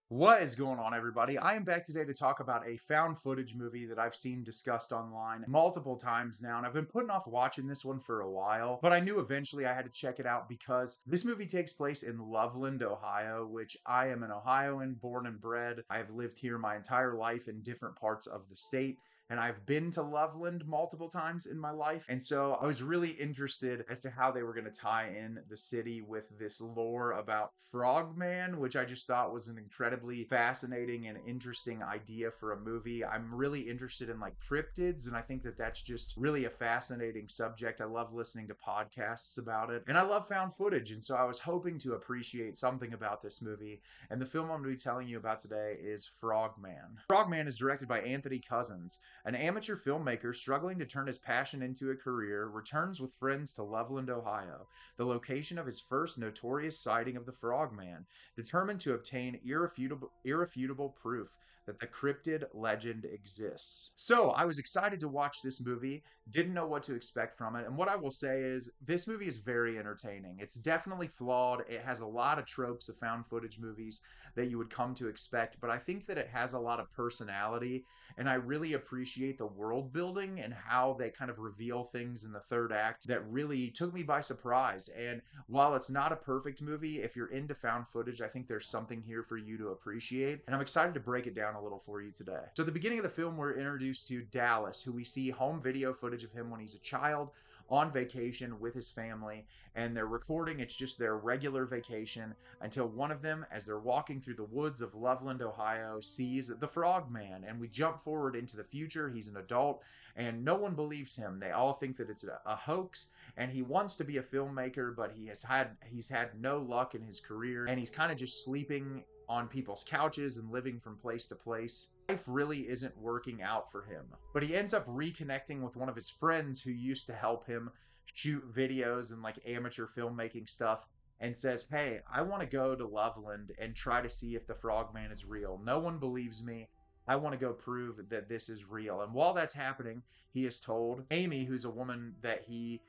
What is going on, everybody? I am back today to talk about a found footage movie that I've seen discussed online multiple times now, and I've been putting off watching this one for a while, but I knew eventually I had to check it out because this movie takes place in Loveland, Ohio, which I am an Ohioan, born and bred. I've lived here my entire life in different parts of the state. And I've been to Loveland multiple times in my life. And so I was really interested as to how they were going to tie in the city with this lore about Frogman, which I just thought was an incredibly fascinating and interesting idea for a movie. I'm really interested in like cryptids, and I think that that's just really a fascinating subject. I love listening to podcasts about it, and I love found footage. And so I was hoping to appreciate something about this movie. And the film I'm going to be telling you about today is Frogman. Frogman is directed by Anthony Cousins. An amateur filmmaker struggling to turn his passion into a career returns with friends to Loveland, Ohio, the location of his first notorious sighting of the Frogman, determined to obtain irrefutable proof that the cryptid legend exists. So I was excited to watch this movie, didn't know what to expect from it, and what I will say is this movie is very entertaining. It's definitely flawed. It has a lot of tropes of found footage movies that you would come to expect, but I think that it has a lot of personality, and I really appreciate the world building and how they kind of reveal things in the third act that really took me by surprise. And while it's not a perfect movie, if you're into found footage, I think there's something here for you to appreciate. And I'm excited to break it down a little for you today. So at the beginning of the film, we're introduced to Dallas, who we see home video footage of him when he's a child on vacation with his family, and they're recording. It's just their regular vacation until one of them, as they're walking through the woods of Loveland, Ohio, sees the Frogman. And we jump forward into the future. He's an adult, and no one believes him. They all think that it's a hoax, and he wants to be a filmmaker, but he's had no luck in his career, and he's kind of just sleeping on people's couches and living from place to place. Life really isn't working out for him. But he ends up reconnecting with one of his friends who used to help him shoot videos and like amateur filmmaking stuff, and says, "Hey, I want to go to Loveland and try to see if the Frogman is real. No one believes me. I want to go prove that this is real." And while that's happening, he is told Amy, who's a woman that he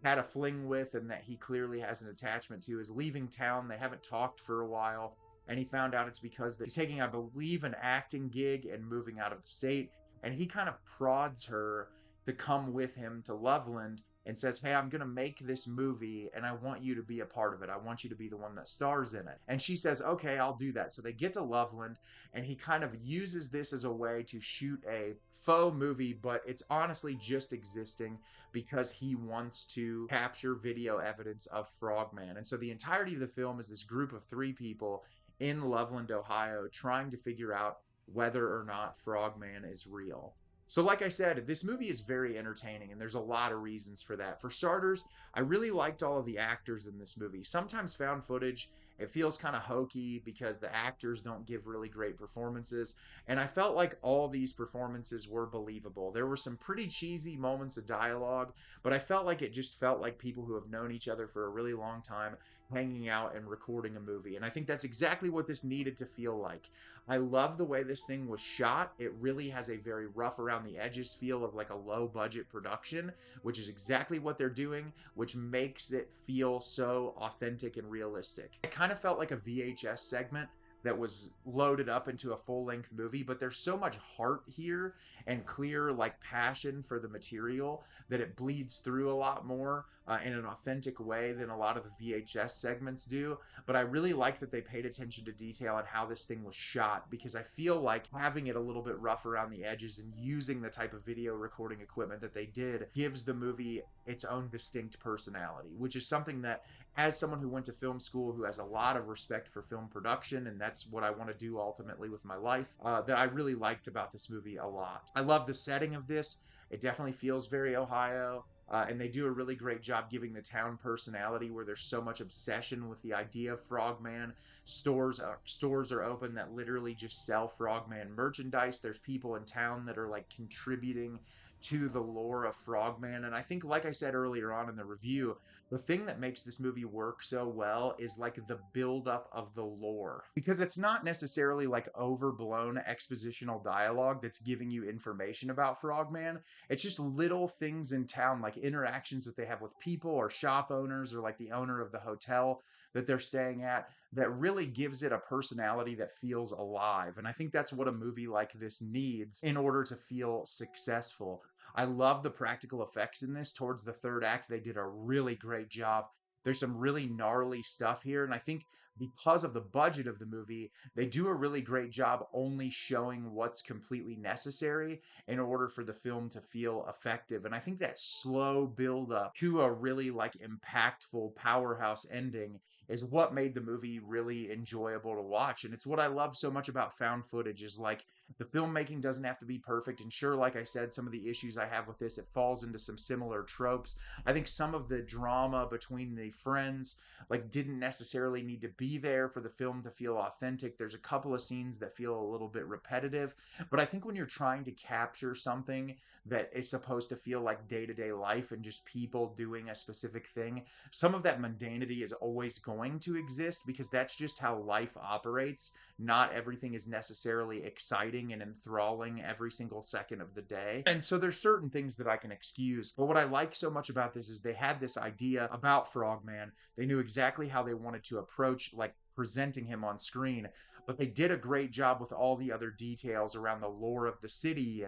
had a fling with and that he clearly has an attachment to, is leaving town. They haven't talked for a while, and he found out it's because he's taking, I believe, an acting gig and moving out of the state. And he kind of prods her to come with him to Loveland and says, "Hey, I'm going to make this movie and I want you to be a part of it. I want you to be the one that stars in it." And she says, "Okay, I'll do that." So they get to Loveland, and he kind of uses this as a way to shoot a faux movie, but it's honestly just existing because he wants to capture video evidence of Frogman. And so the entirety of the film is this group of three people in Loveland, Ohio, trying to figure out whether or not Frogman is real. So, like I said, this movie is very entertaining, and there's a lot of reasons for that. For starters, I really liked all of the actors in this movie. Sometimes found footage, it feels kind of hokey because the actors don't give really great performances, and I felt like all these performances were believable. There were some pretty cheesy moments of dialogue, but I felt like it just felt like people who have known each other for a really long time hanging out and recording a movie. And I think that's exactly what this needed to feel like. I love the way this thing was shot. It really has a very rough around the edges feel of like a low budget production, which is exactly what they're doing, which makes it feel so authentic and realistic. It kind of felt like a VHS segment that was loaded up into a full-length movie, but there's so much heart here and clear like passion for the material that it bleeds through a lot more in an authentic way than a lot of the VHS segments do. But I really like that they paid attention to detail and how this thing was shot, because I feel like having it a little bit rough around the edges and using the type of video recording equipment that they did gives the movie its own distinct personality, which is something that, as someone who went to film school, who has a lot of respect for film production, and that's what I want to do ultimately with my life, that I really liked about this movie a lot. I love the setting of this. It definitely feels very Ohio. And they do a really great job giving the town personality, where there's so much obsession with the idea of Frogman. Stores are open that literally just sell Frogman merchandise. There's people in town that are like contributing to the lore of Frogman. And I think, like I said earlier on in the review, The thing that makes this movie work so well is like the buildup of the lore. Because it's not necessarily like overblown expositional dialogue that's giving you information about Frogman. It's just little things in town, like interactions that they have with people or shop owners or like the owner of the hotel that they're staying at, that really gives it a personality that feels alive. And I think that's what a movie like this needs in order to feel successful. I love the practical effects in this. Towards the third act, they did a really great job. There's some really gnarly stuff here, and I think because of the budget of the movie, they do a really great job only showing what's completely necessary in order for the film to feel effective. And I think that slow build up to a really like impactful powerhouse ending is what made the movie really enjoyable to watch. And it's what I love so much about found footage is like the filmmaking doesn't have to be perfect. And sure, like I said, some of the issues I have with this, it falls into some similar tropes. I think some of the drama between the friends like didn't necessarily need to be there for the film to feel authentic. There's a couple of scenes that feel a little bit repetitive, but I think when you're trying to capture something that is supposed to feel like day-to-day life and just people doing a specific thing, some of that mundanity is always going to exist because that's just how life operates. Not everything is necessarily exciting and enthralling every single second of the day. And so there's certain things that I can excuse. But what I like so much about this is they had this idea about Frogman. They knew exactly how they wanted to approach like presenting him on screen, but they did a great job with all the other details around the lore of the city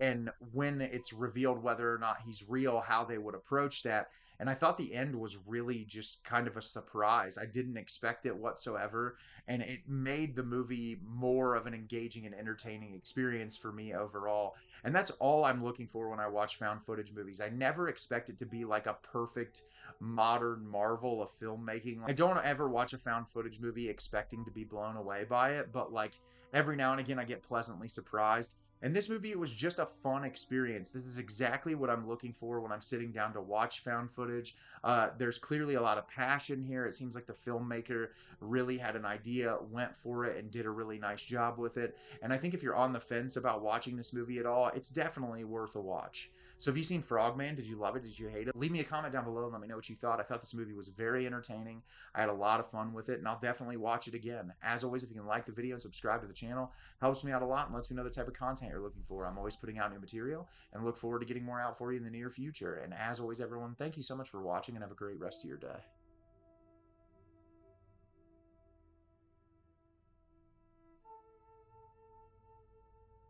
and when it's revealed whether or not he's real, how they would approach that. And I thought the end was really just kind of a surprise. I didn't expect it whatsoever, and it made the movie more of an engaging and entertaining experience for me overall. And that's all I'm looking for when I watch found footage movies. I never expect it to be like a perfect modern marvel of filmmaking. I don't ever watch a found footage movie expecting to be blown away by it, but like every now and again I get pleasantly surprised. And this movie, it was just a fun experience. This is exactly what I'm looking for when I'm sitting down to watch found footage. There's clearly a lot of passion here. It seems like the filmmaker really had an idea, went for it, and did a really nice job with it. And I think if you're on the fence about watching this movie at all, it's definitely worth a watch. So have you seen Frogman? Did you love it? Did you hate it? Leave me a comment down below and let me know what you thought. I thought this movie was very entertaining. I had a lot of fun with it, and I'll definitely watch it again. As always, if you can like the video and subscribe to the channel, helps me out a lot and lets me know the type of content you're looking for. I'm always putting out new material and look forward to getting more out for you in the near future. And as always, everyone, thank you so much for watching and have a great rest of your day.